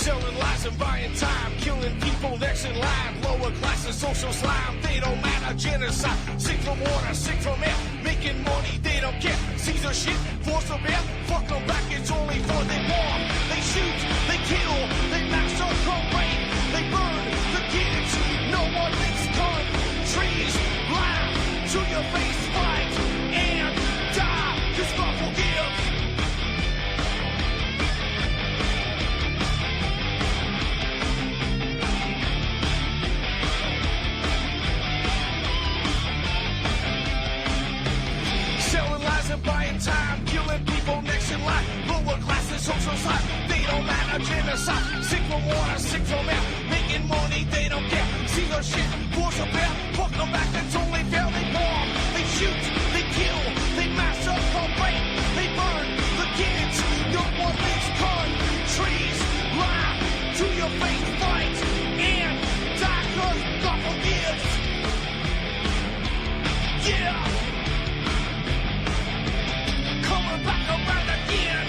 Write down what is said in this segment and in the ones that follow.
Selling lies and buying time, killing people next in line. Lower classes, social slime, they don't matter. Genocide, sick from water, sick from air. Making money, they don't care. Caesar shit, force of air. Fuck them back, it's only for they war. They shoot, they kill, they massacre, rape. They burn the kids, no one makes countries. Lie to your face, fight and die, 'cause God forgives. Selling lies and buying time, killing people next in line. Lower classes, social side, they don't matter. Genocide, sick from water, sick from air. Making money, they don't care. See their shit, force a bear. Fuck them back, that's only fair. They bomb, they shoot, they kill, they massacre, rape. They burn the kids, no one makes countries. Lie to your face, fight and die, 'cause God forgives. Yeah. Coming back around again.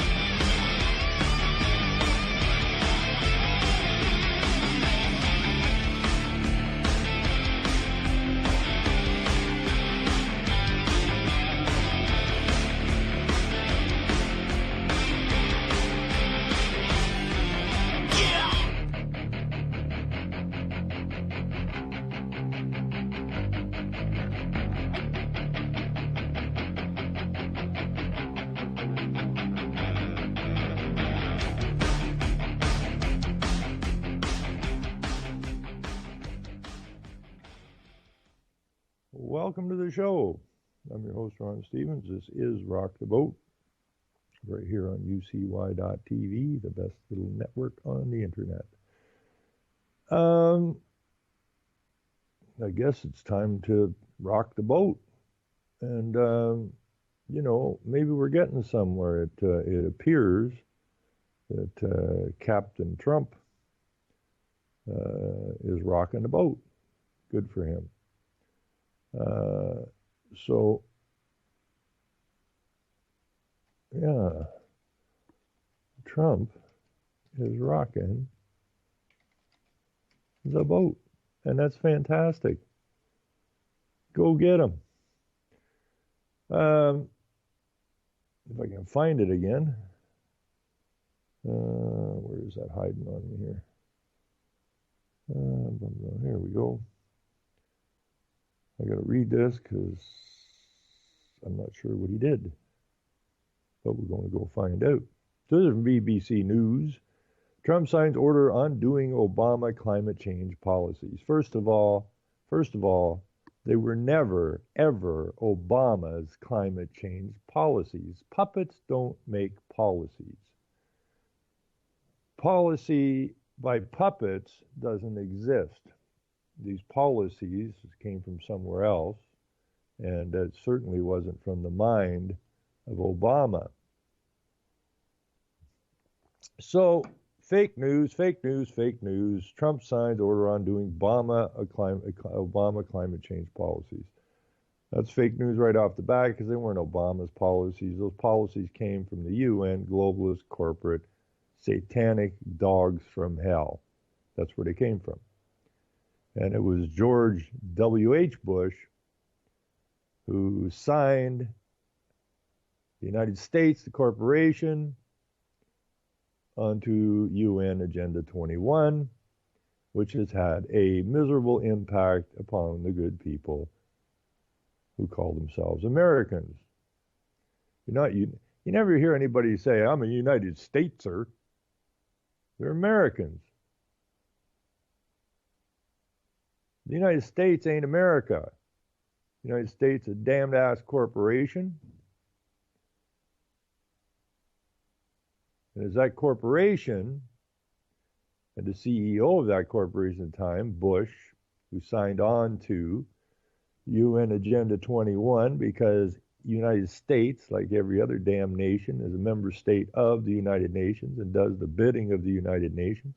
Yeah. Welcome to the show. I'm your host, Ron Stevens. This is Rock the Boat, right here on UCY.TV, the best little network on the internet. I guess it's time to rock the boat. And, maybe we're getting somewhere. It appears that Captain Trump is rocking the boat. Good for him. Trump is rocking the boat, and that's fantastic. Go get him. If I can find it again. Where is that hiding on me here? Here we go. I got to read this because I'm not sure what he did, but we're going to go find out. So this is from BBC News. Trump signs order undoing Obama climate change policies. First of all, they were never, ever Obama's climate change policies. Puppets don't make policies. Policy by puppets doesn't exist. These policies came from somewhere else, and it certainly wasn't from the mind of Obama. So, fake news. Trump signed order on doing Obama climate change policies. That's fake news right off the bat because they weren't Obama's policies. Those policies came from the UN, globalist, corporate, satanic dogs from hell. That's where they came from. And it was George W.H. Bush who signed the United States, the corporation, onto UN Agenda 21, which has had a miserable impact upon the good people who call themselves Americans. You never hear anybody say, I'm a United Stateser. They're Americans. The United States ain't America. The United States is a damned ass corporation. And as that corporation, and the CEO of that corporation at the time, Bush, who signed on to UN Agenda 21 because the United States, like every other damn nation, is a member state of the United Nations and does the bidding of the United Nations.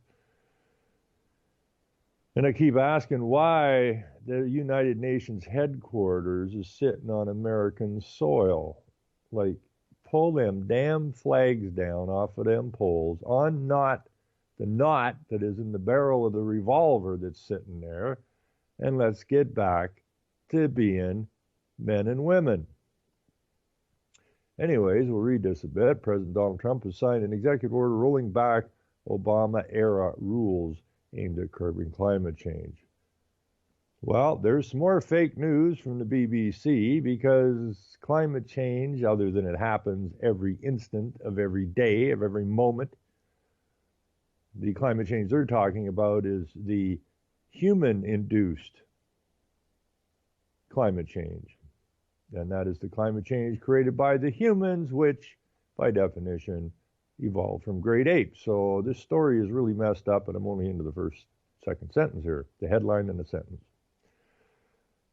And I keep asking why the United Nations headquarters is sitting on American soil. Like, pull them damn flags down off of them poles on not the knot that is in the barrel of the revolver that's sitting there, and let's get back to being men and women. Anyways, we'll read this a bit. President Donald Trump has signed an executive order rolling back Obama-era rules aimed at curbing climate change. Well, there's some more fake news from the BBC because climate change, other than it happens every instant of every day, of every moment, the climate change they're talking about is the human-induced climate change. And that is the climate change created by the humans, which, by definition, evolved from great apes. So this story is really messed up, and I'm only into the second sentence here, the headline and the sentence.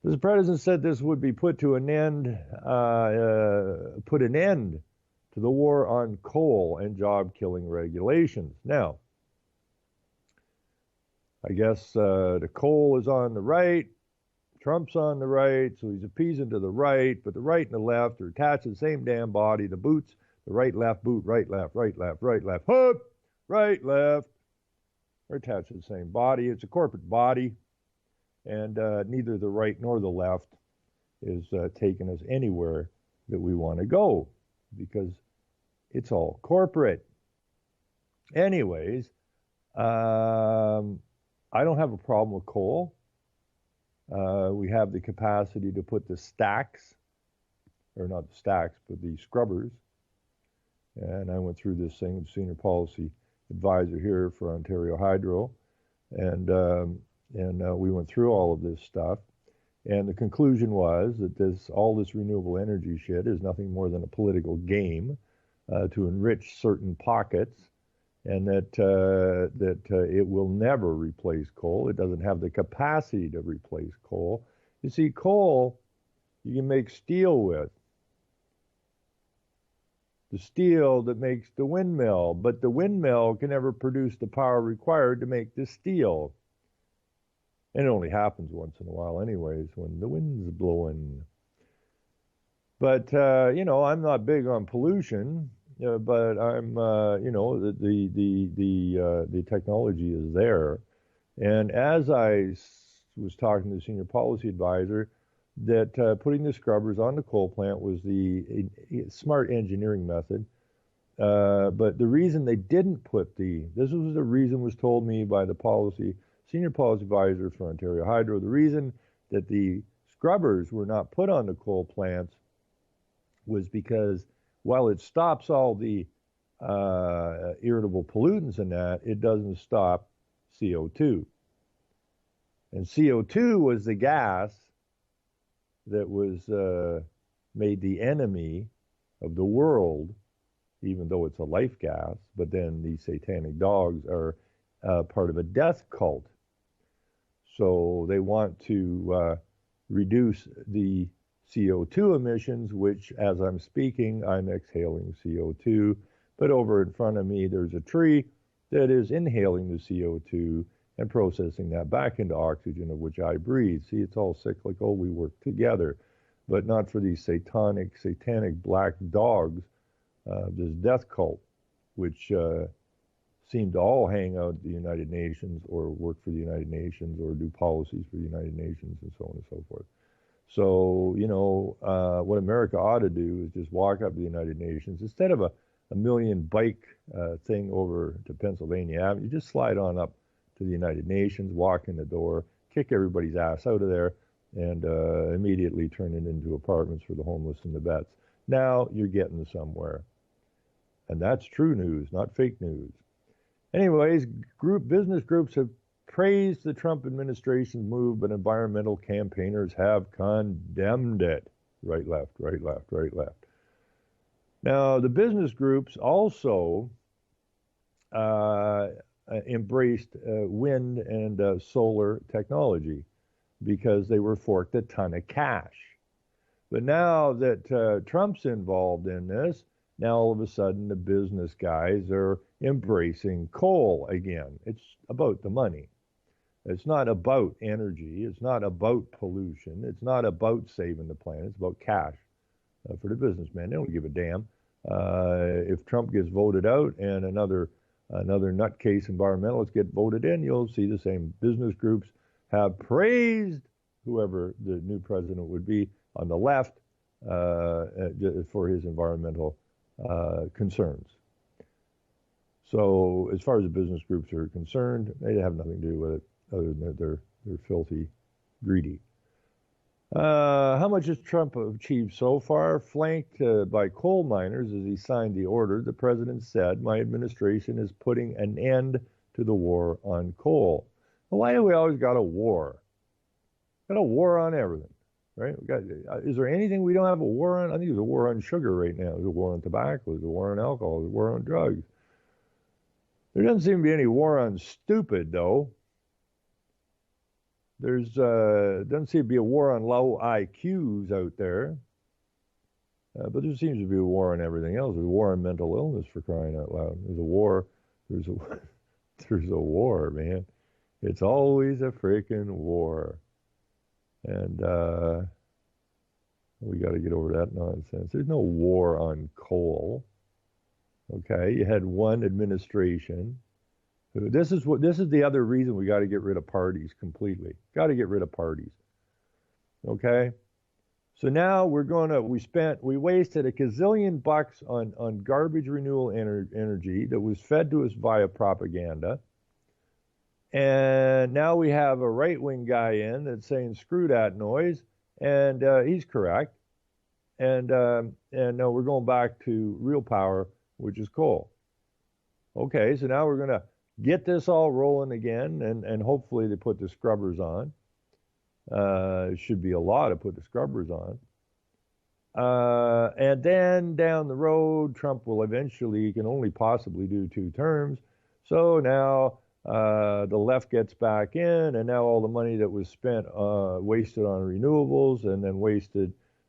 The president said this would be put an end to the war on coal and job-killing regulations. Now, I guess the coal is on the right, Trump's on the right, so he's appeasing to the right, but the right and the left are attached to the same damn body. The boots, the right, left, boot, right, left, right, left, right, left, hook, right, left, are attached to the same body. It's a corporate body, and neither the right nor the left is taking us anywhere that we want to go because it's all corporate. Anyways, I don't have a problem with coal. We have the capacity to put the stacks, or not the stacks, but the scrubbers. And I went through this thing with senior policy advisor here for Ontario Hydro, and we went through all of this stuff. And the conclusion was that all this renewable energy shit is nothing more than a political game to enrich certain pockets, and that it will never replace coal. It doesn't have the capacity to replace coal. You see, coal you can make steel with. The steel that makes the windmill, but the windmill can never produce the power required to make the steel. And it only happens once in a while anyways, when the wind's blowing. But, I'm not big on pollution. But I'm, the technology is there. And as I was talking to the senior policy advisor, that putting the scrubbers on the coal plant was the smart engineering method. But the reason they didn't put this was the reason was told me by the senior policy advisor for Ontario Hydro, the reason that the scrubbers were not put on the coal plants was because while it stops all the irritable pollutants in that, it doesn't stop CO2. And CO2 was the gas that was made the enemy of the world, even though it's a life gas. But then these satanic dogs are part of a death cult. So they want to reduce the CO2 emissions, which, as I'm speaking, I'm exhaling CO2. But over in front of me, there's a tree that is inhaling the CO2 and processing that back into oxygen, of which I breathe. See, it's all cyclical. We work together, but not for these satanic black dogs, this death cult, which seem to all hang out at the United Nations or work for the United Nations or do policies for the United Nations and so on and so forth. So, what America ought to do is just walk up to the United Nations. Instead of a million bike thing over to Pennsylvania Avenue, you just slide on up to the United Nations, walk in the door, kick everybody's ass out of there, and immediately turn it into apartments for the homeless and the vets. Now you're getting somewhere. And that's true news, not fake news. Anyways, business groups have praised the Trump administration's move, but environmental campaigners have condemned it. Right, left, right, left, right, left. Now, the business groups also embraced wind and solar technology because they were forked a ton of cash. But now that Trump's involved in this, now all of a sudden the business guys are embracing coal again. It's about the money. It's not about energy. It's not about pollution. It's not about saving the planet. It's about cash for the businessman. They don't give a damn. If Trump gets voted out and another another nutcase environmentalist get voted in, you'll see the same business groups have praised whoever the new president would be on the left for his environmental concerns. So as far as the business groups are concerned, they have nothing to do with it other than that they're filthy greedy. How much has Trump achieved so far? Flanked by coal miners as he signed the order, the president said, my administration is putting an end to the war on coal. Well, why do we always got a war? Got a war on everything, right? Is there anything we don't have a war on? I think there's a war on sugar right now. There's a war on tobacco. There's a war on alcohol. There's a war on drugs. There doesn't seem to be any war on stupid, though. There's doesn't seem to be a war on low IQs out there, but there seems to be a war on everything else. There's a war on mental illness, for crying out loud. There's a war. There's a war, man. It's always a freaking war, and we got to get over that nonsense. There's no war on coal. Okay, you had one administration. This is the other reason we got to get rid of parties completely. Got to get rid of parties. Okay, so now we wasted a gazillion bucks on garbage renewable energy that was fed to us via propaganda, and now we have a right-wing guy in that's saying screw that noise, and he's correct, and no, we're going back to real power, which is coal. Okay, so now we're going to get this all rolling again, and hopefully they put the scrubbers on. It should be a law to put the scrubbers on. And then down the road, Trump will eventually, he can only possibly do 2 terms. So now the left gets back in, and now all the money that was spent, wasted on renewables, and then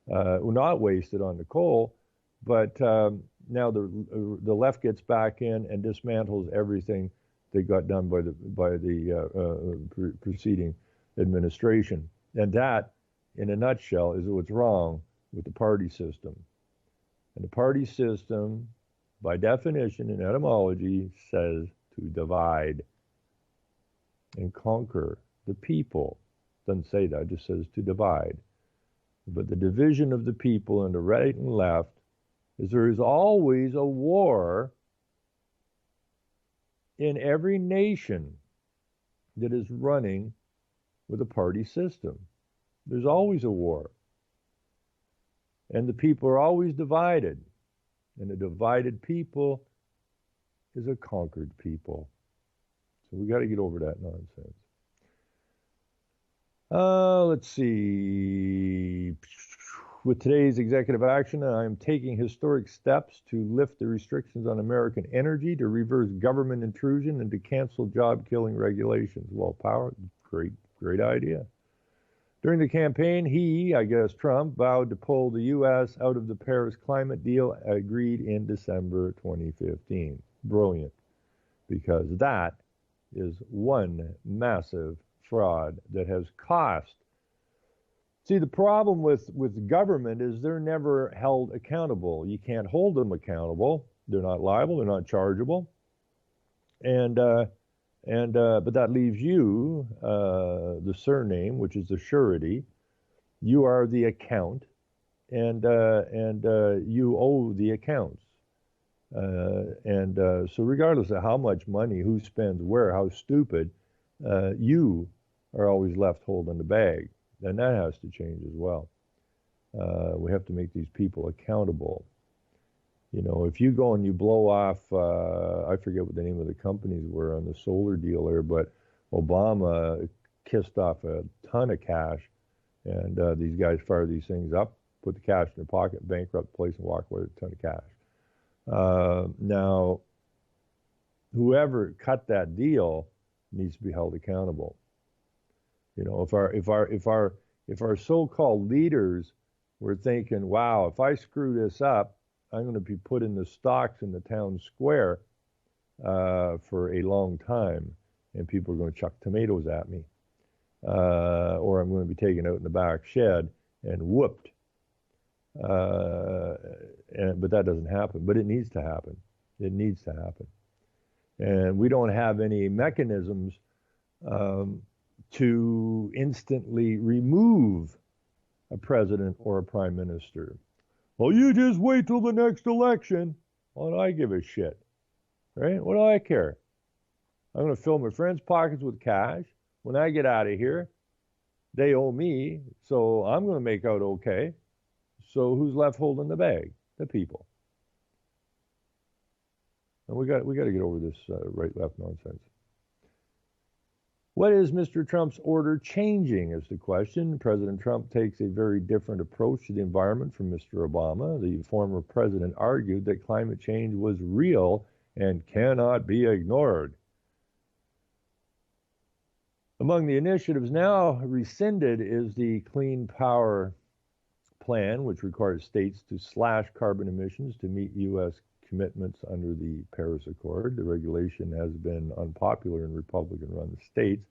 not wasted on the coal, but now the left gets back in and dismantles everything that got done by the preceding administration. And that, in a nutshell, is what's wrong with the party system. And the party system, by definition and etymology, says to divide and conquer the people. Doesn't say that, it just says to divide. But the division of the people into right and left is there is always a war in every nation that is running with a party system. There's always a war. And the people are always divided. And a divided people is a conquered people. So we got to get over that nonsense. Let's see. With today's executive action, I am taking historic steps to lift the restrictions on American energy, to reverse government intrusion, and to cancel job-killing regulations. Well, power, great idea. During the campaign, Trump, vowed to pull the U.S. out of the Paris climate deal agreed in December 2015. Brilliant, because that is one massive fraud that has cost. See, the problem with government is they're never held accountable. You can't hold them accountable. They're not liable. They're not chargeable. But that leaves you, the surname, which is the surety. You are the account, and you owe the accounts. So regardless of how much money, who spends where, how stupid, you are always left holding the bag. And that has to change as well. We have to make these people accountable. You know, if you go and you blow off, I forget what the name of the companies were on the solar deal there, but Obama kissed off a ton of cash, and these guys fired these things up, put the cash in their pocket, bankrupt the place, and walk away with a ton of cash. Now, whoever cut that deal needs to be held accountable. You know, if our so-called leaders were thinking, wow, if I screw this up, I'm going to be put in the stocks in the town square for a long time, and people are going to chuck tomatoes at me, or I'm going to be taken out in the back shed and whooped. But that doesn't happen. But it needs to happen. It needs to happen. And we don't have any mechanisms to instantly remove a president or a prime minister. Well, you just wait till the next election. What do I give a shit? Right? What do I care? I'm going to fill my friends' pockets with cash. When I get out of here, they owe me, so I'm going to make out okay. So who's left holding the bag? The people. And we got to get over this right-left nonsense. What is Mr. Trump's order changing is the question. President Trump takes a very different approach to the environment from Mr. Obama. The former president argued that climate change was real and cannot be ignored. Among the initiatives now rescinded is the Clean Power Plan, which requires states to slash carbon emissions to meet U.S. commitments under the Paris Accord. The regulation has been unpopular in Republican-run states,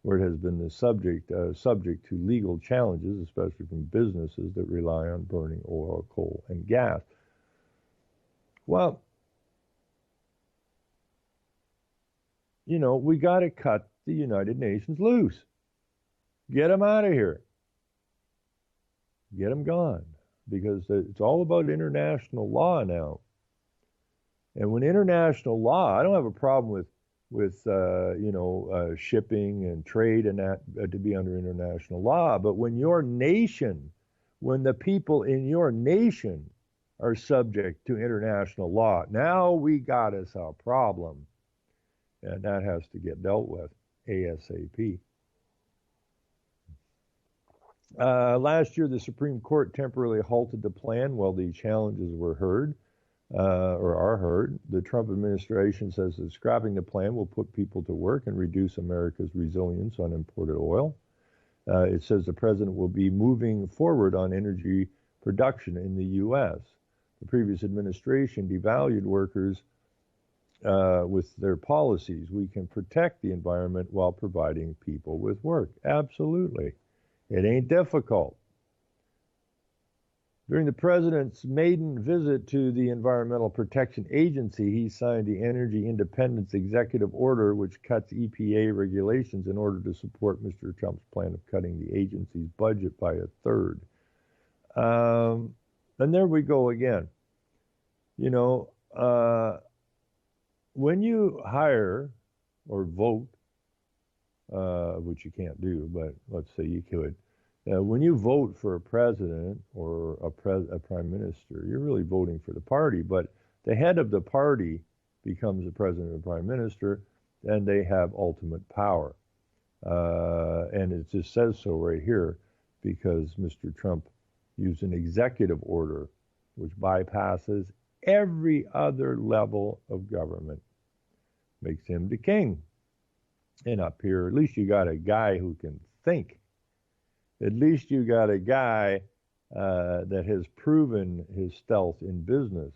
where it has been the subject to legal challenges, especially from businesses that rely on burning oil, coal, and gas. Well, you know, we got to cut the United Nations loose. Get them out of here. Get them gone, because it's all about international law now. And when international law, I don't have a problem with shipping and trade and that to be under international law. But when your nation, when the people in your nation are subject to international law, now we got us a problem. And that has to get dealt with ASAP. Last year, the Supreme Court temporarily halted the plan while the challenges were heard. Or are heard. The Trump administration says that scrapping the plan will put people to work and reduce America's resilience on imported oil. It says the president will be moving forward on energy production in the U.S. The previous administration devalued workers with their policies. We can protect the environment while providing people with work. Absolutely. It ain't difficult. During the president's maiden visit to the Environmental Protection Agency, he signed the Energy Independence Executive Order, which cuts EPA regulations in order to support Mr. Trump's plan of cutting the agency's budget by a third. And there we go again. You know, when you hire or vote, which you can't do, but let's say you could, when you vote for a president or a prime minister, you're really voting for the party, but the head of the party becomes the president or prime minister, and they have ultimate power. And it just says so right here, because Mr. Trump used an executive order which bypasses every other level of government, makes him the king. And up here, at least you got a guy who can think. At least you got a guy that has proven his stealth in business.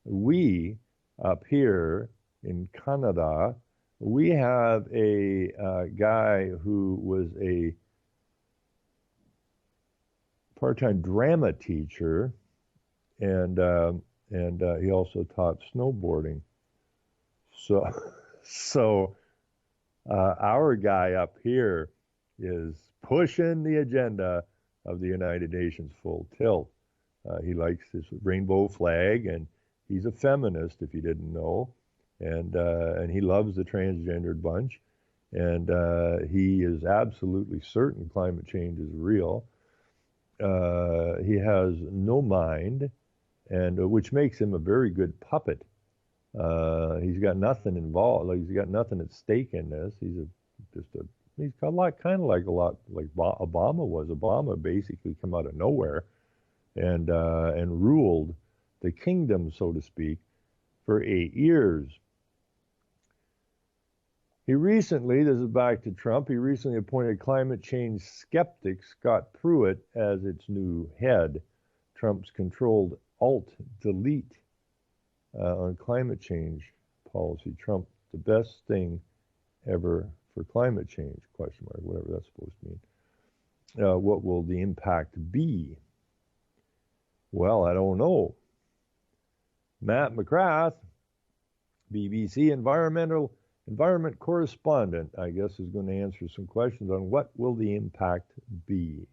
We, up here in Canada, we have a guy who was a part-time drama teacher, and he also taught snowboarding. So our guy up here is pushing the agenda of the United Nations full tilt. He likes his rainbow flag, and he's a feminist, if you didn't know, and he loves the transgendered bunch, and he is absolutely certain climate change is real. He has no mind, and which makes him a very good puppet. He's got nothing involved, like he's got nothing at stake in this. He's got kind of like Obama was. Obama basically come out of nowhere and ruled the kingdom, so to speak, for 8 years. He recently, this is back to Trump, he recently appointed climate change skeptic Scott Pruitt as its new head. Trump's controlled Alt-Delete on climate change policy. Trump, the best thing ever for climate change, question mark, whatever that's supposed to mean. What will the impact be? Well, I don't know. Matt McGrath, BBC environment correspondent, I guess, is going to answer some questions on what will the impact be.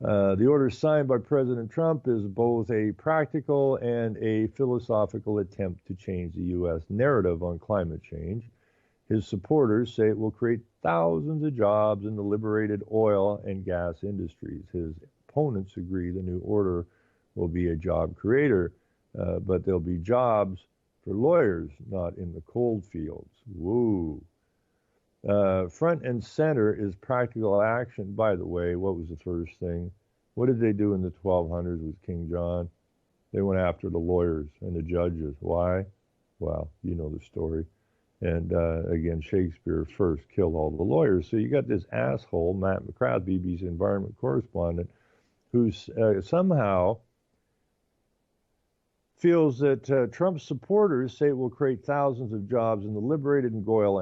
The order signed by President Trump is both a practical and a philosophical attempt to change the U.S. narrative on climate change. His supporters say it will create thousands of jobs in the liberated oil and gas industries. His opponents agree the new order will be a job creator, but there'll be jobs for lawyers, not in the cold fields. Woo. Front and center is practical action. By the way, what was the first thing? What did they do in the 1200s with King John? They went after the lawyers and the judges. Why? Well, you know the story. And again, Shakespeare first killed all the lawyers. So you got this asshole, Matt McGrath, BBC environment correspondent, who somehow feels that Trump's supporters say it will create thousands of jobs in the liberated oil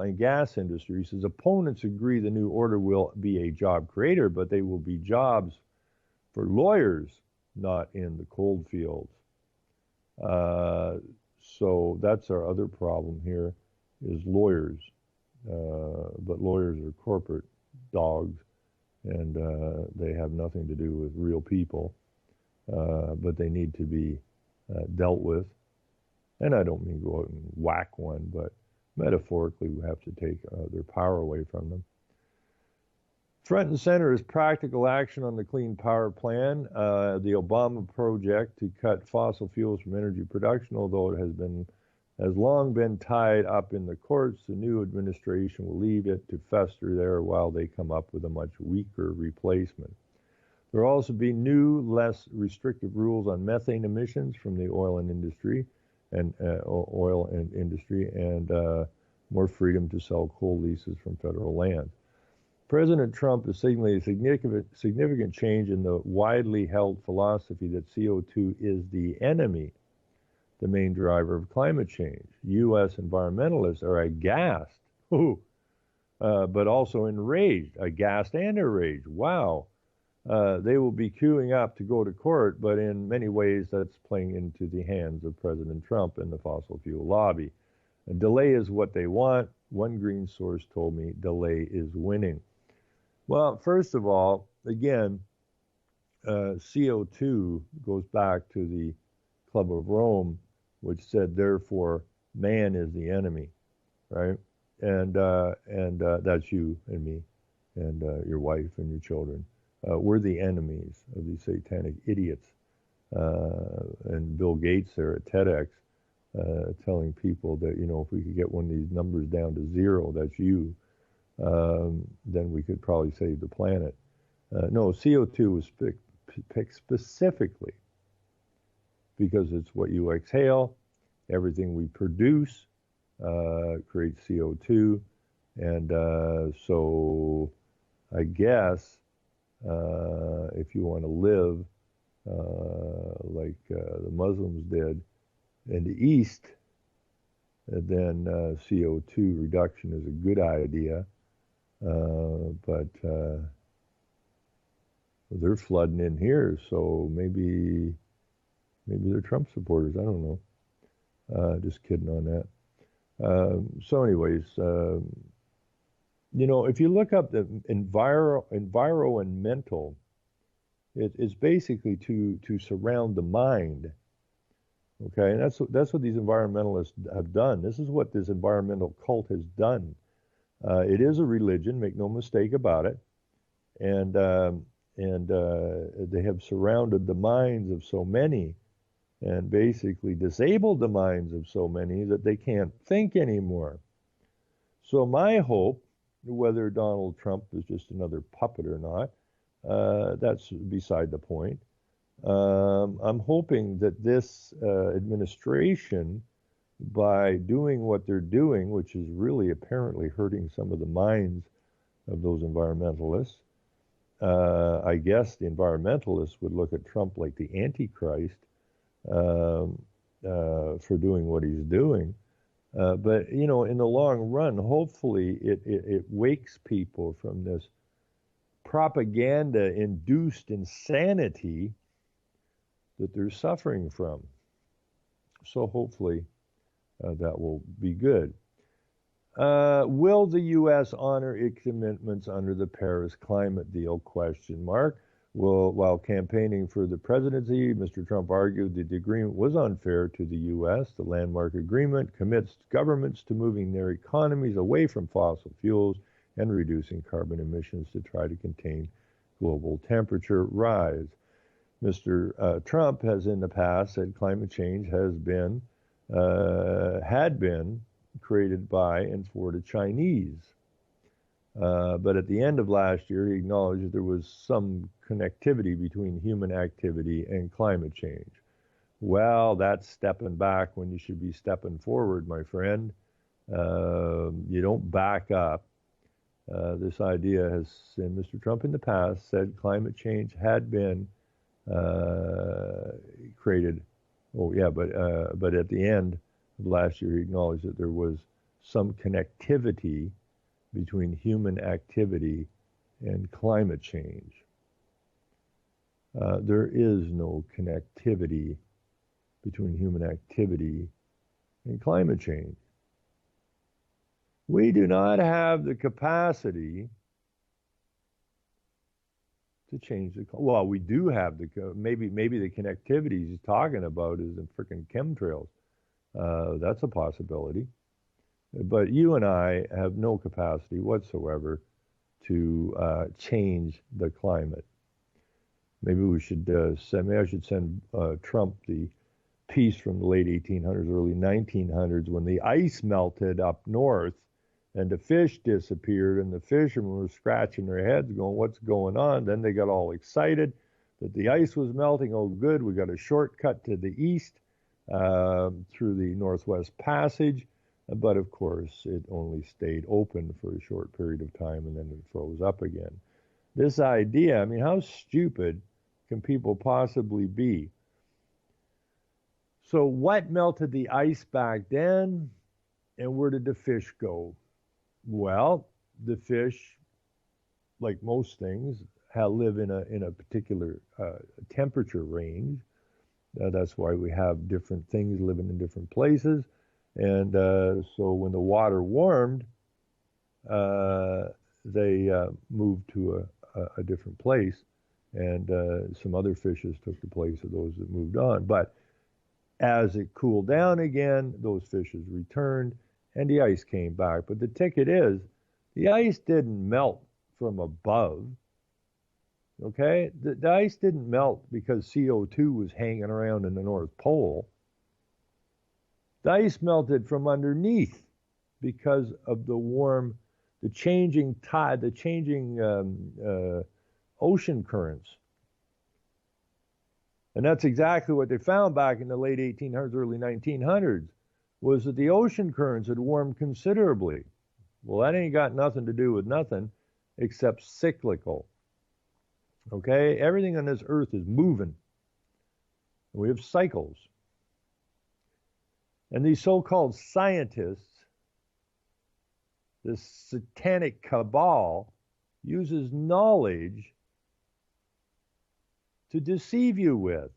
and gas industries. His opponents agree the new order will be a job creator, but they will be jobs for lawyers, not in the cold fields. So that's our other problem here, is lawyers. But lawyers are corporate dogs, and they have nothing to do with real people. But they need to be dealt with. And I don't mean go out and whack one, but metaphorically we have to take their power away from them. Front and center is practical action on the Clean Power Plan, the Obama project to cut fossil fuels from energy production. Although it has long been tied up in the courts, the new administration will leave it to fester there while they come up with a much weaker replacement. There will also be new, less restrictive rules on methane emissions from the oil industry, and more freedom to sell coal leases from federal lands. President Trump is signaling a significant change in the widely held philosophy that CO2 is the enemy, the main driver of climate change. U.S. environmentalists are aghast, but also enraged, aghast and enraged. Wow. They will be queuing up to go to court, but in many ways that's playing into the hands of President Trump and the fossil fuel lobby. A delay is what they want. One green source told me delay is winning. Well, first of all, again, CO2 goes back to the Club of Rome, which said, therefore, man is the enemy, right? And that's you and me and your wife and your children. We're the enemies of these satanic idiots. And Bill Gates there at TEDx telling people that, if we could get one of these numbers down to zero, that's you, then we could probably save the planet. No, CO2 was picked specifically because it's what you exhale. Everything we produce creates CO2. And so I guess if you want to live like the Muslims did in the East, then CO2 reduction is a good idea. But they're flooding in here, so maybe they're Trump supporters. I don't know. Just kidding on that. So anyways, if you look up the environmental, it's basically to surround the mind. Okay, and that's what these environmentalists have done. This is what this environmental cult has done. It is a religion, make no mistake about it, and they have surrounded the minds of so many, and basically disabled the minds of so many that they can't think anymore. So my hope, whether Donald Trump is just another puppet or not, that's beside the point. I'm hoping that this administration, by doing what they're doing, which is really apparently hurting some of the minds of those environmentalists, I guess the environmentalists would look at Trump like the Antichrist for doing what he's doing. But, in the long run, hopefully it wakes people from this propaganda-induced insanity that they're suffering from. So hopefully that will be good. Will the U.S. honor its commitments under the Paris climate deal? Question mark. Well, while campaigning for the presidency, Mr. Trump argued that the agreement was unfair to the U.S. The landmark agreement commits governments to moving their economies away from fossil fuels and reducing carbon emissions to try to contain global temperature rise. Mr. Trump has in the past said climate change had been created by and for the Chinese. But at the end of last year, he acknowledged that there was some connectivity between human activity and climate change. Well, that's stepping back when you should be stepping forward, my friend. You don't back up. This idea has, and Mr. Trump in the past said climate change had been created. Oh yeah, but at the end of last year, he acknowledged that there was some connectivity between human activity and climate change. There is no connectivity between human activity and climate change. We do not have the capacity to change the. Well, we do have the. Maybe the connectivity he's talking about is the freaking chemtrails. That's a possibility. But you and I have no capacity whatsoever to change the climate. Maybe we should maybe I should send Trump the piece from the late 1800s, early 1900s, when the ice melted up north and the fish disappeared, and the fishermen were scratching their heads going, what's going on? Then they got all excited that the ice was melting. Oh, good, we got a shortcut to the east through the Northwest Passage. But of course, it only stayed open for a short period of time, and then it froze up again. This idea, I mean, how stupid can people possibly be? So what melted the ice back then, and where did the fish go? Well, the fish, like most things, live in a particular temperature range. That's why we have different things living in different places. And so when the water warmed, they moved to a different place, and some other fishes took the place of those that moved on. But as it cooled down again, those fishes returned, and the ice came back. But the ticket is, the ice didn't melt from above. Okay? The ice didn't melt because CO2 was hanging around in the North Pole. The ice melted from underneath because of the changing tide, the changing ocean currents. And that's exactly what they found back in the late 1800s, early 1900s, was that the ocean currents had warmed considerably. Well, that ain't got nothing to do with nothing except cyclical. Okay? Everything on this earth is moving. We have cycles. And these so-called scientists, this satanic cabal, uses knowledge to deceive you with.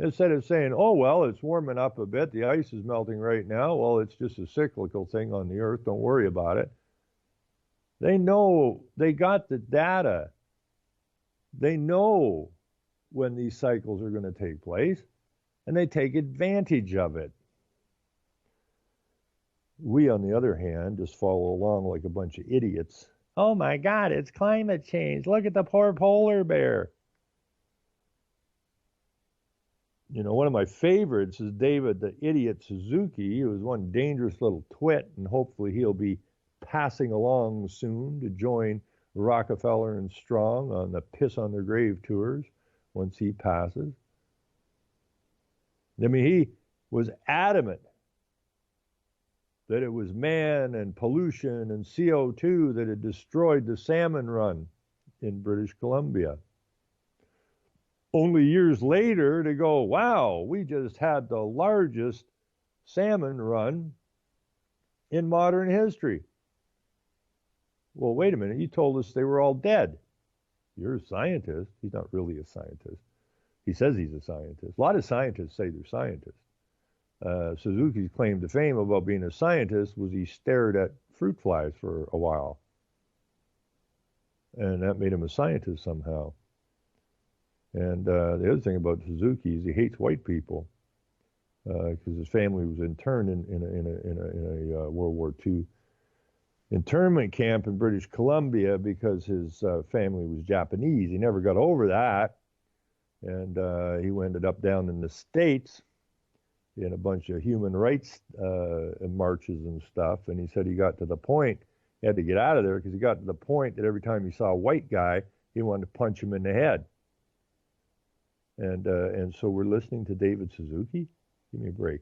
Instead of saying, oh, well, it's warming up a bit, the ice is melting right now, well, it's just a cyclical thing on the earth, don't worry about it. They know, they got the data. They know when these cycles are going to take place, and they take advantage of it. We, on the other hand, just follow along like a bunch of idiots. Oh my God, it's climate change. Look at the poor polar bear. You know, one of my favorites is David the Idiot Suzuki. He was one dangerous little twit, and hopefully he'll be passing along soon to join Rockefeller and Strong on the Piss on Their Grave tours once he passes. I mean, he was adamant that it was man and pollution and CO2 that had destroyed the salmon run in British Columbia. Only years later to go, wow, we just had the largest salmon run in modern history. Well, wait a minute, you told us they were all dead. You're a scientist. He's not really a scientist. He says he's a scientist. A lot of scientists say they're scientists. Suzuki's claim to fame about being a scientist was he stared at fruit flies for a while. And that made him a scientist somehow. And the other thing about Suzuki is he hates white people because his family was interned in a World War II internment camp in British Columbia because his family was Japanese. He never got over that. And he ended up down in the States in a bunch of human rights marches and stuff. And he said he got to the point, he had to get out of there because he got to the point that every time he saw a white guy, he wanted to punch him in the head. And so we're listening to David Suzuki. Give me a break.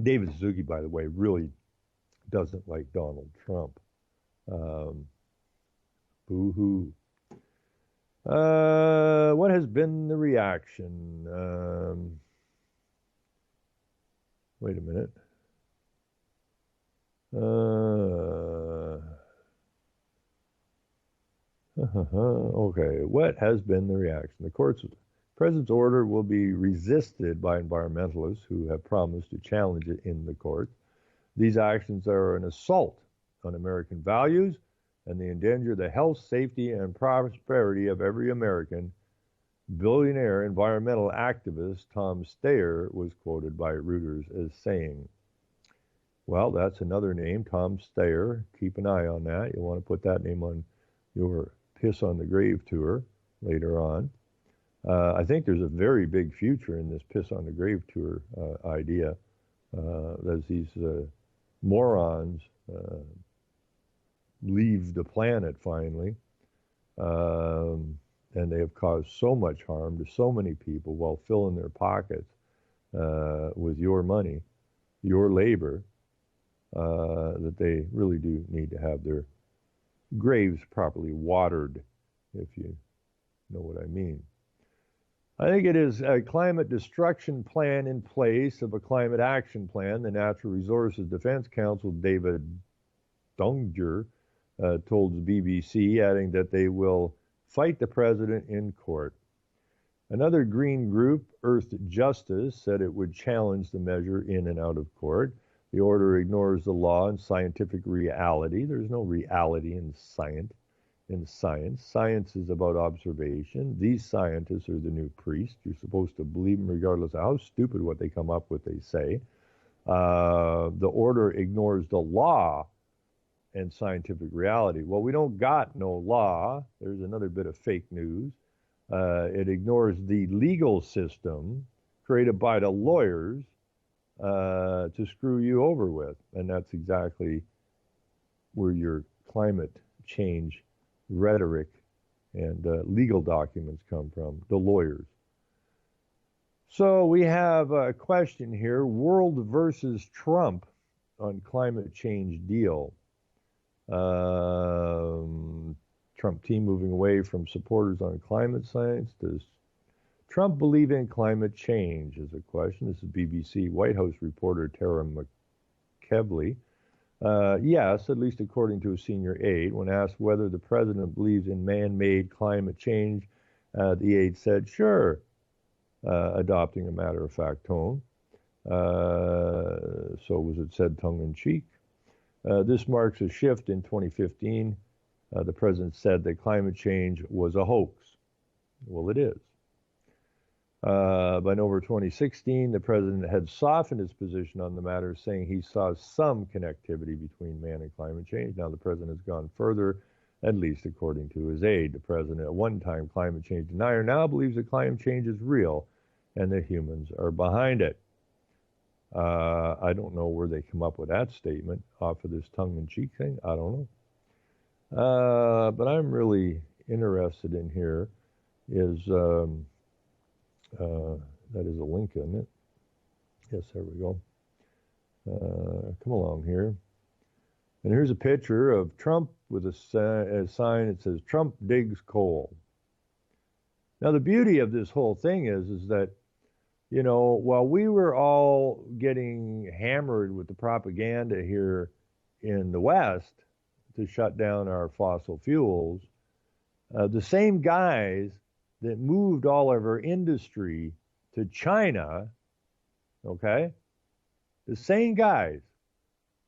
David Suzuki, by the way, really doesn't like Donald Trump. Boo-hoo. What has been the reaction? Wait a minute. Okay, what has been the reaction? The president's order will be resisted by environmentalists who have promised to challenge it in the court. These actions are an assault on American values, and they endanger the health, safety, and prosperity of every American. Billionaire environmental activist Tom Steyer was quoted by Reuters as saying. Well, that's another name, Tom Steyer. Keep an eye on that. You'll want to put that name on your Piss on the Grave tour later on. I think there's a very big future in this Piss on the Grave tour idea. As these morons leave the planet finally, and they have caused so much harm to so many people while filling their pockets with your money, your labor, that they really do need to have their graves properly watered, if you know what I mean. I think it is a climate destruction plan in place of a climate action plan. The Natural Resources Defense Council, David Dunger, told the BBC, adding that they will fight the president in court. Another green group, Earth Justice, said it would challenge the measure in and out of court. The order ignores the law and scientific reality. There's no reality in science. Science is about observation. These scientists are the new priests. You're supposed to believe them regardless of how stupid what they come up with, they say. The order ignores the law and scientific reality. Well, we don't got no law. There's another bit of fake news. It ignores the legal system created by the lawyers to screw you over with. And that's exactly where your climate change rhetoric and legal documents come from, the lawyers. So we have a question here, world versus Trump on climate change deal. Trump team moving away from supporters on climate science. Does Trump believe in climate change is a question. This is BBC White House reporter Tara McKevley. Yes, at least according to a senior aide. When asked whether the president believes in man-made climate change, the aide said, sure, adopting a matter-of-fact tone. So was it said tongue-in-cheek. This marks a shift in 2015. The president said that climate change was a hoax. Well, it is. By November 2016, the president had softened his position on the matter, saying he saw some connectivity between man and climate change. Now the president has gone further, at least according to his aide. The president, at one time climate change denier, now believes that climate change is real and that humans are behind it. I don't know where they come up with that statement off of this tongue-in-cheek thing. I don't know. But I'm really interested in here is... that is a link, isn't it? Yes, there we go. Come along here. And here's a picture of Trump with a sign that says, Trump digs coal. Now, the beauty of this whole thing is that, you know, while we were all getting hammered with the propaganda here in the West to shut down our fossil fuels, the same guys that moved all of our industry to China, okay, the same guys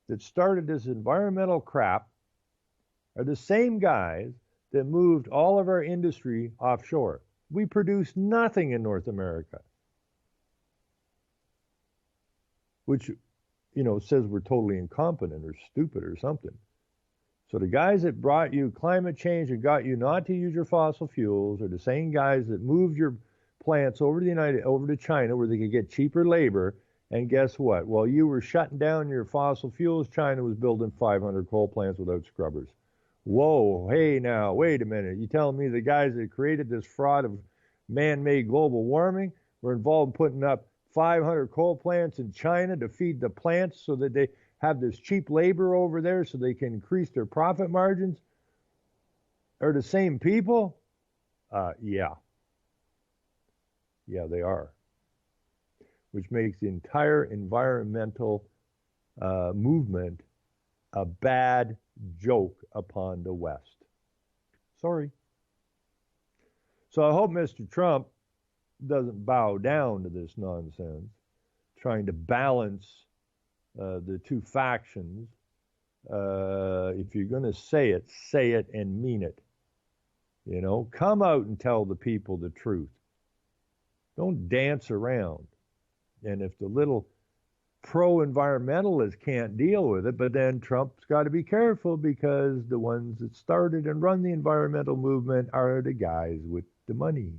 that started this environmental crap are the same guys that moved all of our industry offshore. We produce nothing in North America, which, says we're totally incompetent or stupid or something. So the guys that brought you climate change and got you not to use your fossil fuels are the same guys that moved your plants over to China where they could get cheaper labor. And guess what? While you were shutting down your fossil fuels, China was building 500 coal plants without scrubbers. Whoa, hey now, wait a minute. You telling me the guys that created this fraud of man-made global warming were involved in putting up 500 coal plants in China to feed the plants so that they have this cheap labor over there so they can increase their profit margins? Are the same people? Yeah. Yeah, they are. Which makes the entire environmental movement a bad joke upon the West. Sorry. So I hope Mr. Trump doesn't bow down to this nonsense, trying to balance the two factions. If you're going to say it and mean it. Come out and tell the people the truth. Don't dance around. And if the little pro-environmentalists can't deal with it, but then Trump's got to be careful because the ones that started and run the environmental movement are the guys with the money.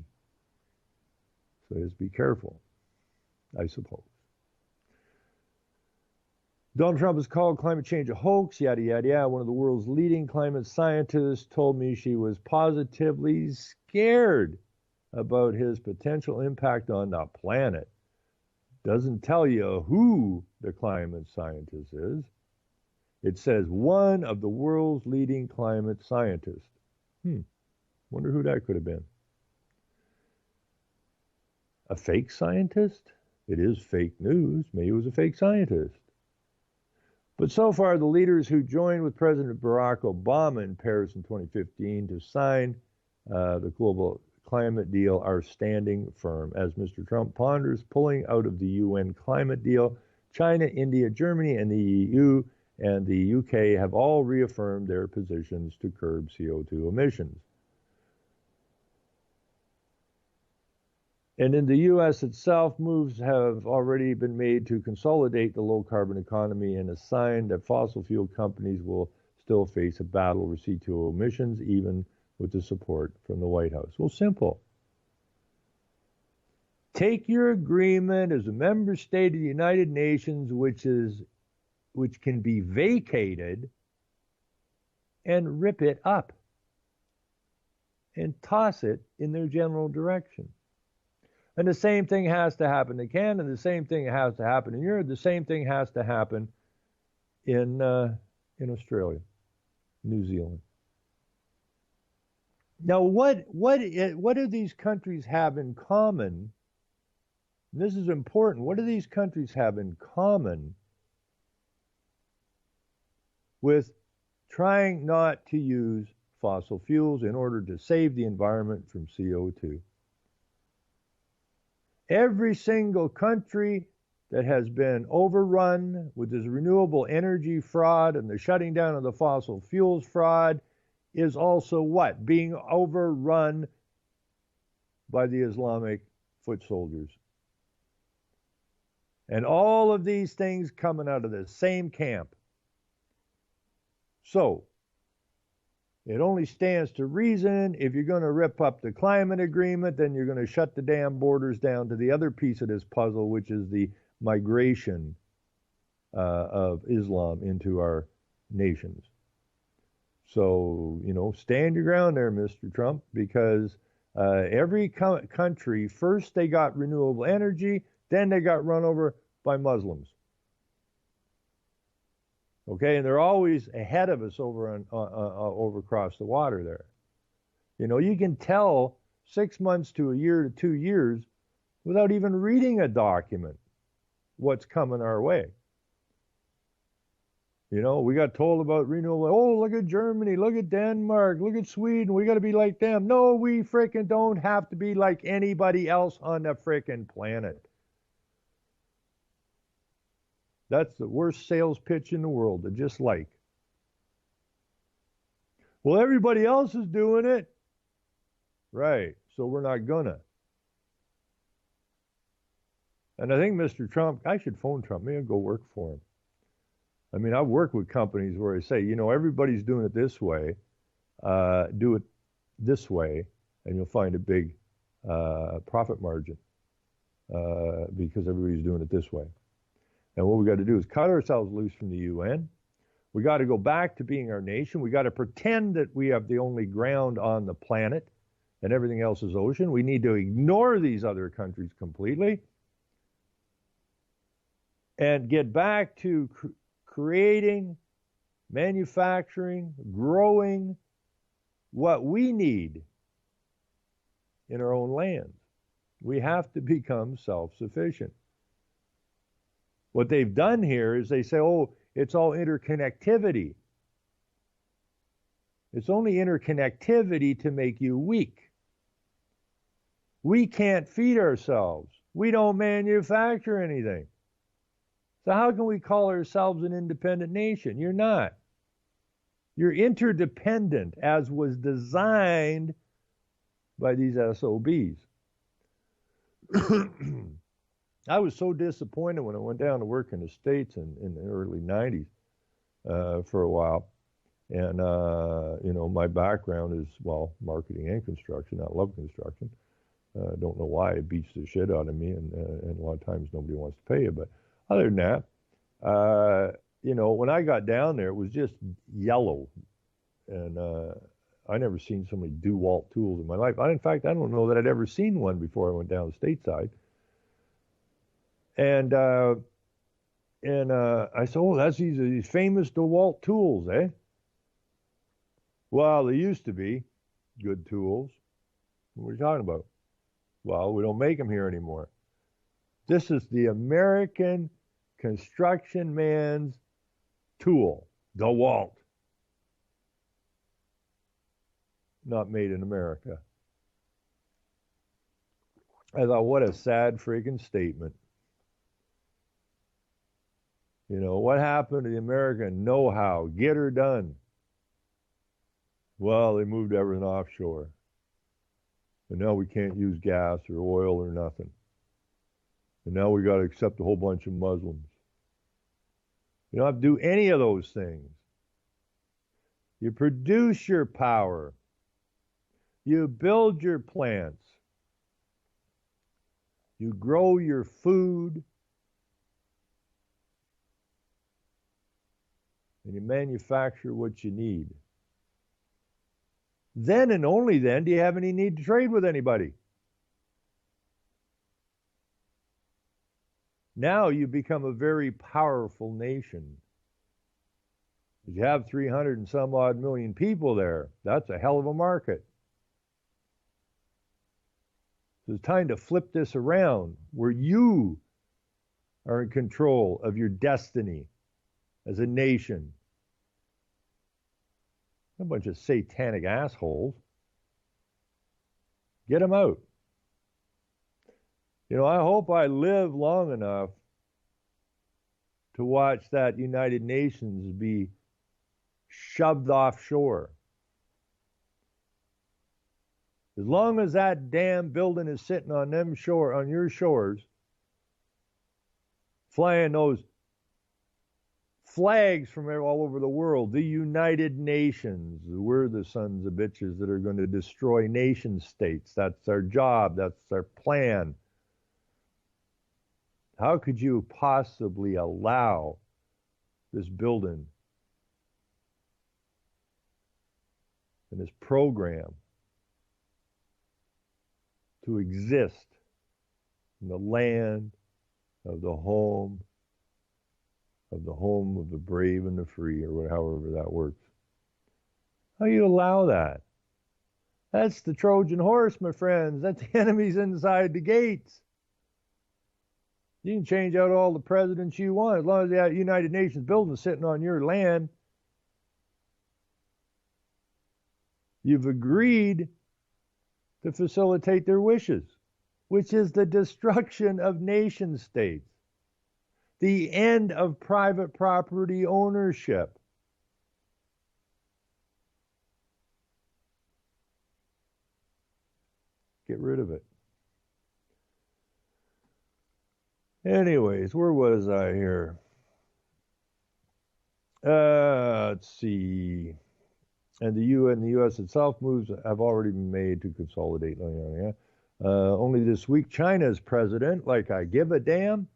So just be careful, I suppose. Donald Trump has called climate change a hoax, yada, yada, yada. One of the world's leading climate scientists told me she was positively scared about his potential impact on the planet. Doesn't tell you who the climate scientist is. It says one of the world's leading climate scientists. Wonder who that could have been. A fake scientist? It is fake news. Maybe it was a fake scientist. But so far, the leaders who joined with President Barack Obama in Paris in 2015 to sign the global climate deal are standing firm. As Mr. Trump ponders pulling out of the UN climate deal, China, India, Germany, and the EU and the UK have all reaffirmed their positions to curb CO2 emissions. And in the U.S. itself, moves have already been made to consolidate the low-carbon economy and a sign that fossil fuel companies will still face a battle over CO2 emissions, even with the support from the White House. Well, simple. Take your agreement as a member state of the United Nations, which can be vacated, and rip it up and toss it in their general direction. And the same thing has to happen in Canada, the same thing has to happen in Europe, the same thing has to happen in Australia, New Zealand. Now, what do these countries have in common? And this is important. What do these countries have in common with trying not to use fossil fuels in order to save the environment from CO2? Every single country that has been overrun with this renewable energy fraud and the shutting down of the fossil fuels fraud is also what? Being overrun by the Islamic foot soldiers. And all of these things coming out of the same camp. So, it only stands to reason if you're going to rip up the climate agreement, then you're going to shut the damn borders down to the other piece of this puzzle, which is the migration of Islam into our nations. So, stand your ground there, Mr. Trump, because every country, first they got renewable energy, then they got run over by Muslims. Okay, and they're always ahead of us over across the water there. You can tell 6 months to a year to 2 years without even reading a document what's coming our way. You know, we got told about renewable. Oh, look at Germany, look at Denmark, look at Sweden. We got to be like them. No, we freaking don't have to be like anybody else on the freaking planet. That's the worst sales pitch in the world to just like. Well, everybody else is doing it. Right. So we're not gonna. And I think Mr. Trump, I should phone Trump. Maybe I'll go work for him. I mean, I've worked with companies where I say, you know, everybody's doing it this way. Do it this way, and you'll find a big profit margin because everybody's doing it this way. And what we got to do is cut ourselves loose from the UN. We got to go back to being our nation. We got to pretend that we have the only ground on the planet and everything else is ocean. We need to ignore these other countries completely and get back to creating, manufacturing, growing what we need in our own lands. We have to become self-sufficient. What they've done here is they say, oh, it's all interconnectivity. It's only interconnectivity to make you weak. We can't feed ourselves. We don't manufacture anything. So how can we call ourselves an independent nation? You're not. You're interdependent, as was designed by these SOBs. I was so disappointed when I went down to work in the States in the early 90s for a while. And, you know, my background is, well, marketing and construction. I love construction. Don't know why it beats the shit out of me. And a lot of times nobody wants to pay you. But other than that, you know, when I got down there, it was just yellow. And I never seen so many DeWalt tools in my life. In fact, I don't know that I'd ever seen one before I went down stateside. And I said, oh, that's these famous DeWalt tools, eh? Well, they used to be good tools. What are you talking about? Well, we don't make them here anymore. This is the American construction man's tool, DeWalt. Not made in America. I thought, what a sad freaking statement. You know, what happened to the American know-how? Get her done. Well, they moved everything offshore. And now we can't use gas or oil or nothing. And now we got to accept a whole bunch of Muslims. You don't have to do any of those things. You produce your power. You build your plants. You grow your food. And you manufacture what you need. Then and only then do you have any need to trade with anybody. Now you become a very powerful nation. You have 300 and some odd million people there. That's a hell of a market. So it's time to flip this around where you are in control of your destiny as a nation. A bunch of satanic assholes. Get them out. You know, I hope I live long enough to watch that United Nations be shoved offshore. As long as that damn building is sitting on your shores, flying those flags from all over the world, the United Nations. We're the sons of bitches that are going to destroy nation states. That's our job. That's our plan. How could you possibly allow this building and this program to exist in the land of the home of the brave and the free, or however that works? How do you allow that? That's the Trojan horse, my friends. That's the enemies inside the gates. You can change out all the presidents you want as long as that United Nations building is sitting on your land. You've agreed to facilitate their wishes, which is the destruction of nation states, the end of private property ownership. Get rid of it. Anyways, where was I here? Let's see. And the U.S. itself moves have already been made to consolidate. Only this week, China's president, like I give a damn,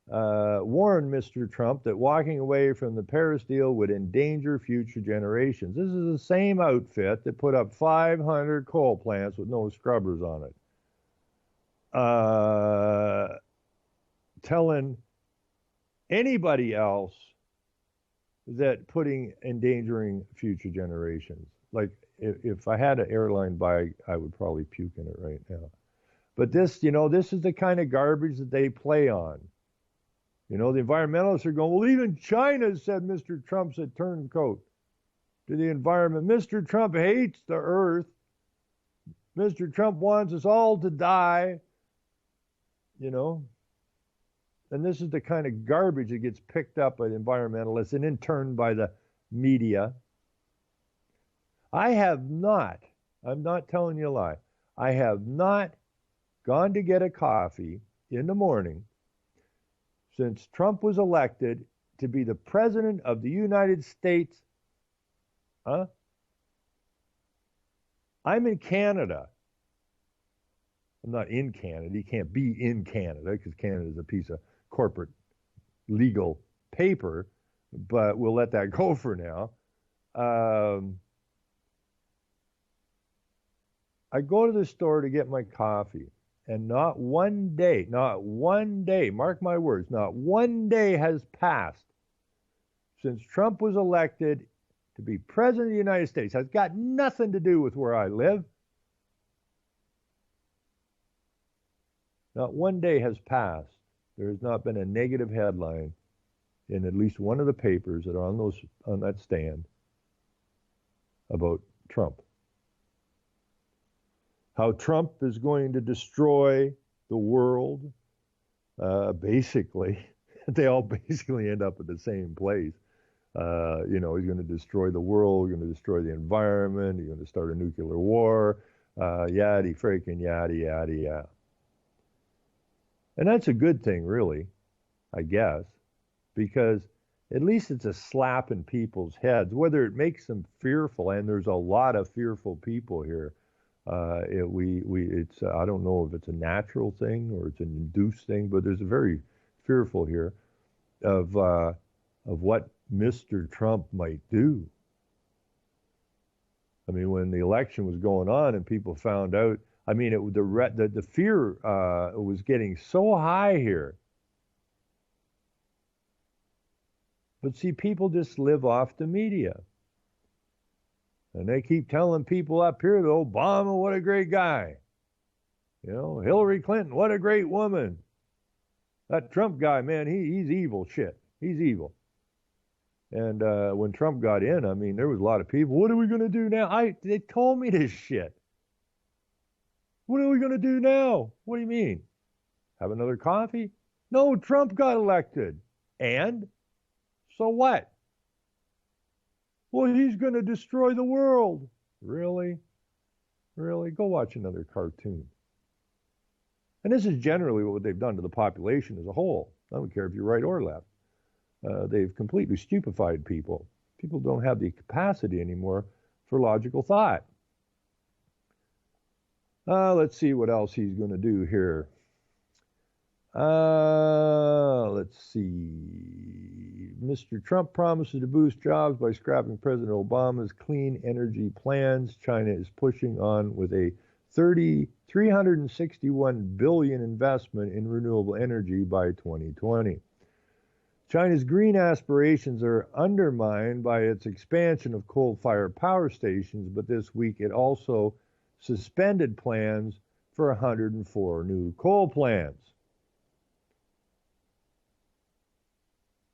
warned Mr. Trump that walking away from the Paris deal would endanger future generations. This is the same outfit that put up 500 coal plants with no scrubbers on it. Telling anybody else that endangering future generations. Like if I had an airline buy, I would probably puke in it right now. But this, this is the kind of garbage that they play on. The environmentalists are going, well, even China said Mr. Trump's a turncoat to the environment. Mr. Trump hates the earth. Mr. Trump wants us all to die. And this is the kind of garbage that gets picked up by the environmentalists and in turn by the media. I'm not telling you a lie, I have not gone to get a coffee in the morning since Trump was elected to be the president of the United States. I'm in Canada. I'm not in Canada. You can't be in Canada because Canada is a piece of corporate legal paper, but we'll let that go for now. I go to the store to get my coffee, and not one day, mark my words, not one day has passed since Trump was elected to be president of the United States. Has got nothing to do with where I live. Not one day has passed. There has not been a negative headline in at least one of the papers that are on that stand about Trump. How Trump is going to destroy the world. Basically, they all basically end up at the same place. He's going to destroy the world, he's going to destroy the environment, he's going to start a nuclear war, yada freaking yada yada yada. And that's a good thing, really, I guess, because at least it's a slap in people's heads, whether it makes them fearful, and there's a lot of fearful people here. It's I don't know if it's a natural thing or it's an induced thing, but there's a very fearful here of what Mr. Trump might do. I mean, when the election was going on and people found out, I mean, the fear was getting so high here. But see, people just live off the media. And they keep telling people up here that Obama, what a great guy. Hillary Clinton, what a great woman. That Trump guy, man, he's evil shit. He's evil. And when Trump got in, I mean, there was a lot of people, what are we going to do now? They told me this shit. What are we going to do now? What do you mean? Have another coffee? No, Trump got elected. And? So what? Well, he's going to destroy the world. Really? Really? Go watch another cartoon. And this is generally what they've done to the population as a whole. I don't care if you're right or left. They've completely stupefied people. People don't have the capacity anymore for logical thought. Let's see what else he's going to do here. Let's see. Mr. Trump promises to boost jobs by scrapping President Obama's clean energy plans. China is pushing on with a $361 billion investment in renewable energy by 2020. China's green aspirations are undermined by its expansion of coal-fired power stations, but this week it also suspended plans for 104 new coal plants.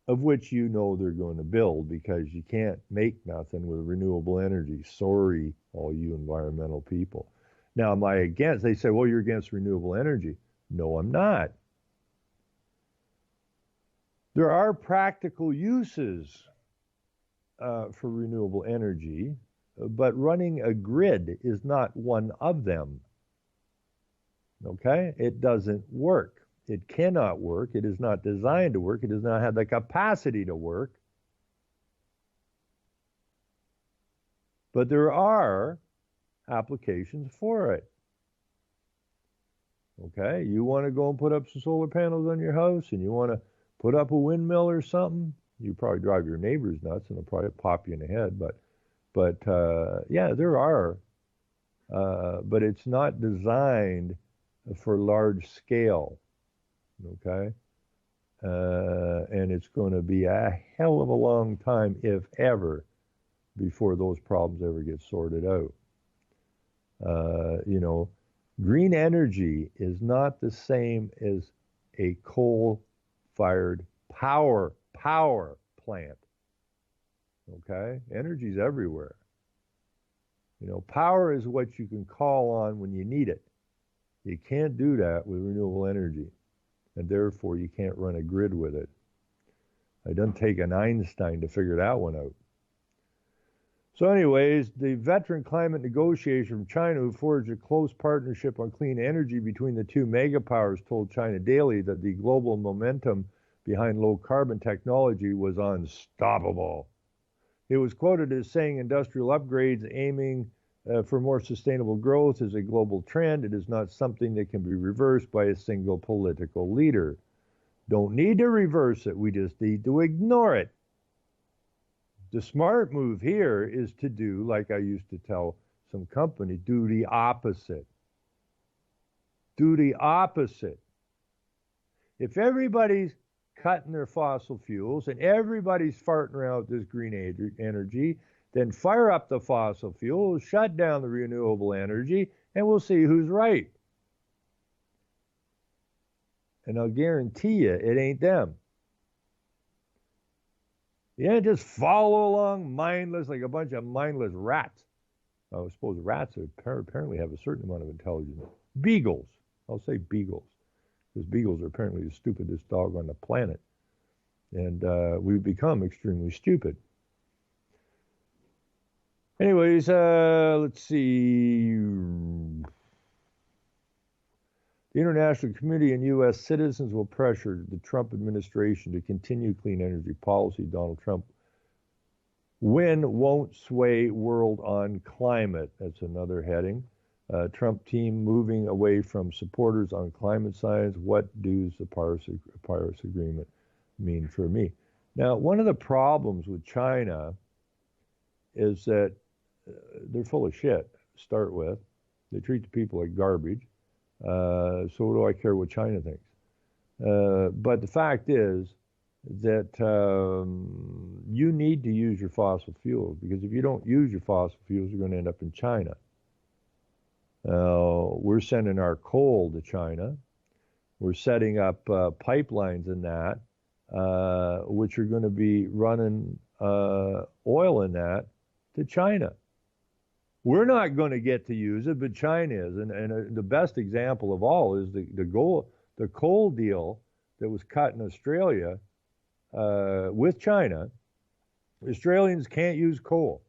of which you know they're going to build because you can't make nothing with renewable energy. Sorry, all you environmental people. Now, am I against? They say, well, you're against renewable energy. No, I'm not. There are practical uses for renewable energy, but running a grid is not one of them. Okay? It doesn't work. It cannot work. It is not designed to work. It does not have the capacity to work. But there are applications for it. Okay? You want to go and put up some solar panels on your house and you want to put up a windmill or something, you probably drive your neighbors nuts and they'll probably pop you in the head. But yeah, there are. But it's not designed for large scale. Okay? And it's going to be a hell of a long time, if ever, before those problems ever get sorted out. You know, green energy is not the same as a coal-fired power plant. Okay? Energy's everywhere. You know, power is what you can call on when you need it. You can't do that with renewable energy, and therefore you can't run a grid with it. It doesn't take an Einstein to figure that one out. So anyways, the veteran climate negotiator from China who forged a close partnership on clean energy between the two megapowers told China Daily that the global momentum behind low carbon technology was unstoppable. It was quoted as saying industrial upgrades aiming for more sustainable growth is a global trend. It is not something that can be reversed by a single political leader. Don't need to reverse it. We just need to ignore it. The smart move here is to do, like I used to tell some company, do the opposite. Do the opposite. If everybody's cutting their fossil fuels and everybody's farting around with this green energy, then fire up the fossil fuels, shut down the renewable energy, and we'll see who's right. And I'll guarantee you, it ain't them. You can't just follow along mindless like a bunch of mindless rats. I suppose rats apparently have a certain amount of intelligence. Beagles. I'll say beagles. Because beagles are apparently the stupidest dog on the planet. And we've become extremely stupid. Anyways, let's see. The international community and U.S. citizens will pressure the Trump administration to continue clean energy policy. Donald Trump won't sway world on climate. That's another heading. Trump team moving away from supporters on climate science. What does the Paris Agreement mean for me? Now, one of the problems with China is that they're full of shit to start with. They treat the people like garbage. So what do I care what China thinks? But the fact is that you need to use your fossil fuels, because if you don't use your fossil fuels, you're going to end up in China. We're sending our coal to China. We're setting up pipelines in that, which are going to be running oil in that to China. We're not going to get to use it, but China is. And the best example of all is the coal deal that was cut in Australia with China. Australians can't use coal,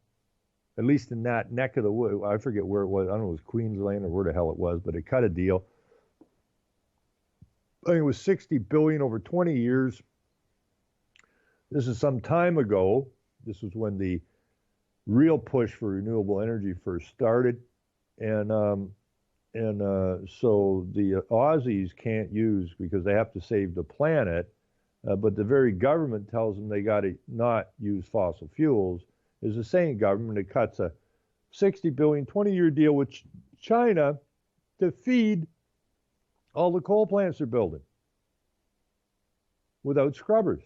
at least in that neck of the woods. I forget where it was. I don't know if it was Queensland or where the hell it was, but it cut a deal. I think it was $60 billion over 20 years. This is some time ago. This was when the real push for renewable energy first started, and so the Aussies can't use because they have to save the planet, but the very government tells them they got to not use fossil fuels. Is the same government that cuts a $60 billion 20-year deal with China to feed all the coal plants they're building without scrubbers,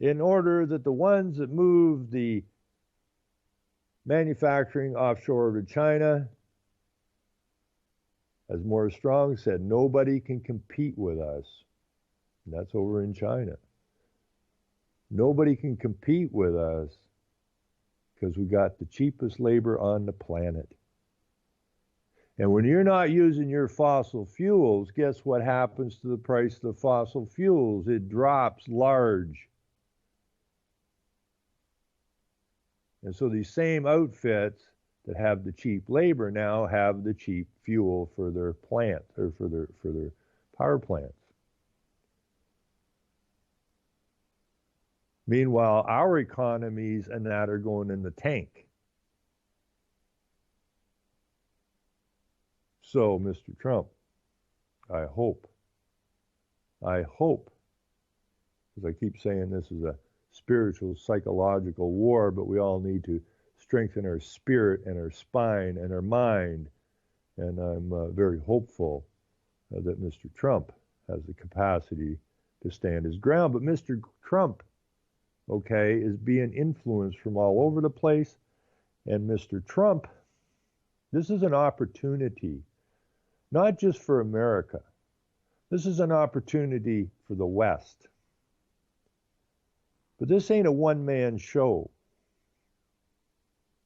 in order that the ones that move the manufacturing offshore to China, as Morris Strong said, nobody can compete with us. And that's over in China. Nobody can compete with us because we got the cheapest labor on the planet. And when you're not using your fossil fuels, guess what happens to the price of the fossil fuels? It drops large. And so these same outfits that have the cheap labor now have the cheap fuel for their plant or for their power plants. Meanwhile, our economies and that are going in the tank. So, Mr. Trump, I hope, as I keep saying, this is a spiritual, psychological war, but we all need to strengthen our spirit and our spine and our mind. And I'm very hopeful that Mr. Trump has the capacity to stand his ground. But Mr. Trump, okay, is being influenced from all over the place. And Mr. Trump, this is an opportunity, not just for America. This is an opportunity for the West. But this ain't a one-man show,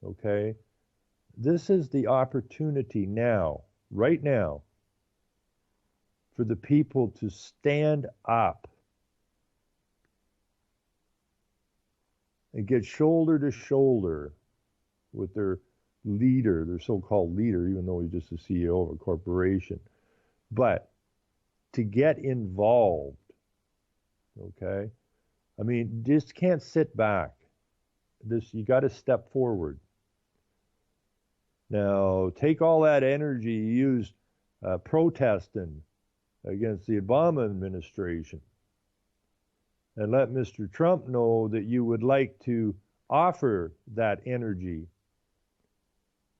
okay? This is the opportunity now, right now, for the people to stand up and get shoulder to shoulder with their leader, their so-called leader, even though he's just the CEO of a corporation, but to get involved, okay? I mean, just can't sit back. You got to step forward. Now, take all that energy you used protesting against the Obama administration and let Mr. Trump know that you would like to offer that energy,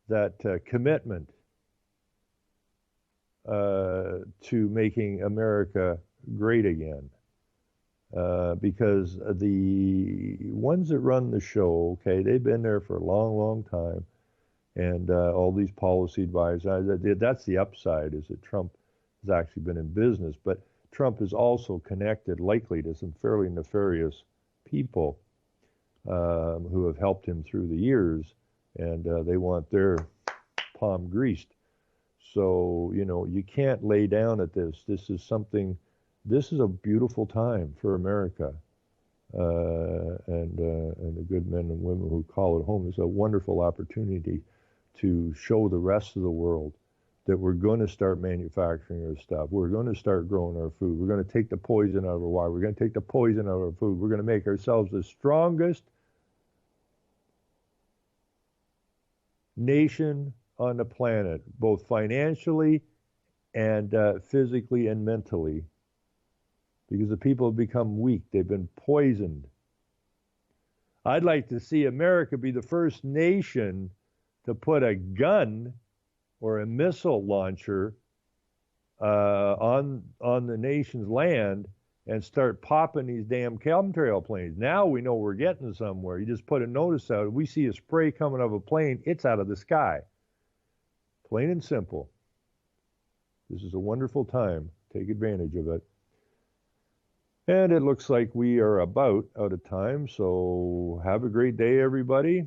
that commitment to making America great again. Because the ones that run the show, okay, they've been there for a long, long time. And all these policy advisors, that's the upside, is that Trump has actually been in business. But Trump is also connected, likely, to some fairly nefarious people who have helped him through the years. And they want their palm greased. So, you know, you can't lay down at this. This is a beautiful time for America. And the good men and women who call it home. It's a wonderful opportunity to show the rest of the world that we're going to start manufacturing our stuff. We're going to start growing our food. We're going to take the poison out of our water. We're going to take the poison out of our food. We're going to make ourselves the strongest nation on the planet, both financially and physically and mentally, because the people have become weak. They've been poisoned. I'd like to see America be the first nation to put a gun or a missile launcher on the nation's land and start popping these damn chemtrail planes. Now we know we're getting somewhere. You just put a notice out. We see a spray coming out of a plane, it's out of the sky. Plain and simple. This is a wonderful time. Take advantage of it. And it looks like we are about out of time, so have a great day, everybody.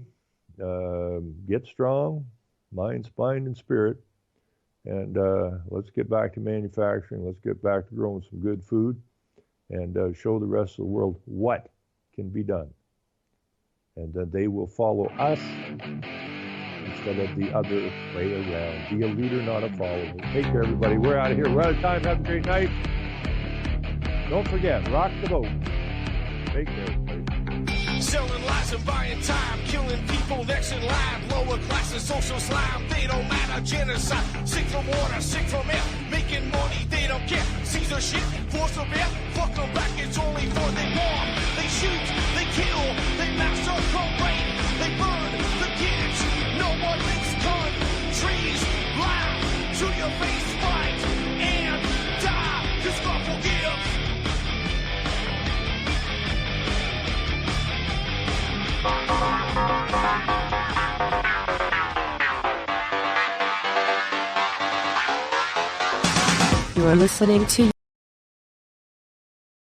Get strong, mind, spine, and spirit. And let's get back to manufacturing. Let's get back to growing some good food and show the rest of the world what can be done. And then they will follow us instead of the other way around. Be a leader, not a follower. Take care, everybody. We're out of here. We're out of time. Have a great night. Don't forget, rock the boat. Take care, everybody. Selling lies and buying time, killing people next in line. Lower class and social slime, they don't matter. Genocide, sick from water, sick from air. Making money, they don't care. Caesar shit, force of air. Fuck them back, it's only for they bomb. They shoot, they kill, they massacre, rape. They burn the kids. No one thinks gun. Trees, lie to your face, fight and die. Cause God forgives. You are listening to